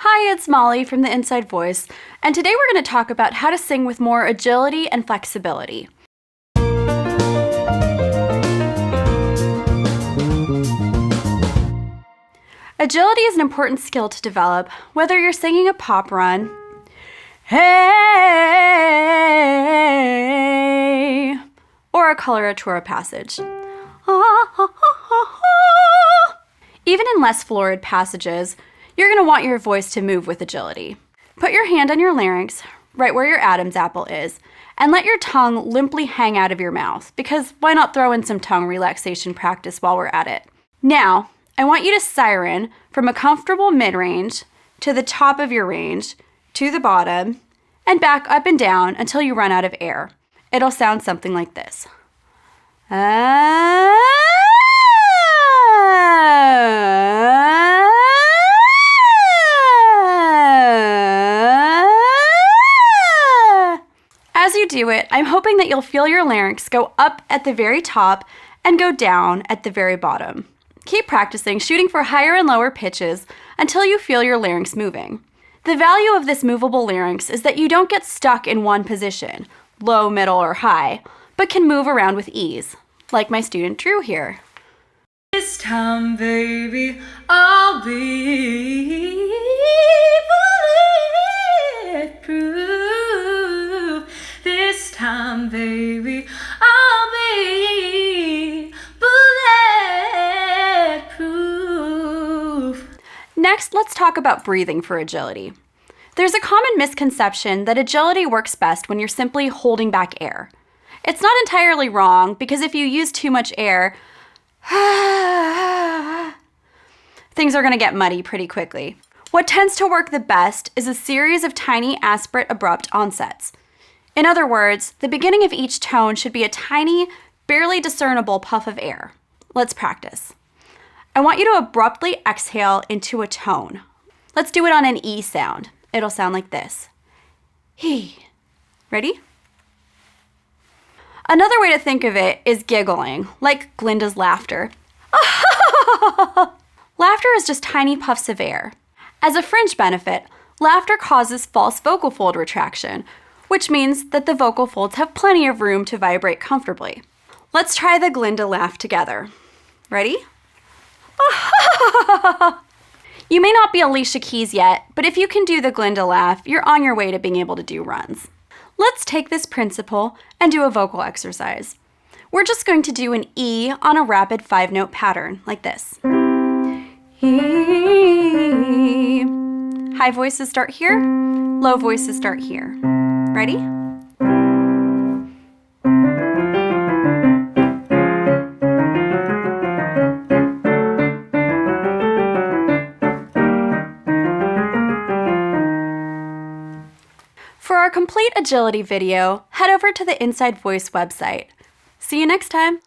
Hi, it's Molly from the Inside Voice, and today we're going to talk about how to sing with more agility and flexibility. Agility is an important skill to develop, whether you're singing a pop run, hey, or a coloratura passage. Even in less florid passages, you're going to want your voice to move with agility. Put your hand on your larynx, right where your Adam's apple is, and let your tongue limply hang out of your mouth, because why not throw in some tongue relaxation practice while we're at it? Now, I want you to siren from a comfortable mid-range to the top of your range, to the bottom, and back up and down until you run out of air. It'll sound something like this. As you do it, I'm hoping that you'll feel your larynx go up at the very top and go down at the very bottom. Keep practicing, shooting for higher and lower pitches until you feel your larynx moving. The value of this movable larynx is that you don't get stuck in one position, low, middle, or high, but can move around with ease, like my student Drew here. This time, baby, I'll be bulletproof. This time, baby, I'll be bulletproof. Next, let's talk about breathing for agility. There's a common misconception that agility works best when you're simply holding back air. It's not entirely wrong, because if you use too much air, things are going to get muddy pretty quickly. What tends to work the best is a series of tiny aspirate abrupt onsets. In other words, the beginning of each tone should be a tiny, barely discernible puff of air. Let's practice. I want you to abruptly exhale into a tone. Let's do it on an E sound. It'll sound like this. He. Ready? Another way to think of it is giggling, like Glinda's laughter. Laughter is just tiny puffs of air. As a fringe benefit, laughter causes false vocal fold retraction, which means that the vocal folds have plenty of room to vibrate comfortably. Let's try the Glinda laugh together. Ready? You may not be Alicia Keys yet, but if you can do the Glinda laugh, you're on your way to being able to do runs. Let's take this principle and do a vocal exercise. We're just going to do an E on a rapid 5-note pattern, like this. E. High voices start here, low voices start here. Ready? For our complete agility video, head over to the Inside Voice website. See you next time!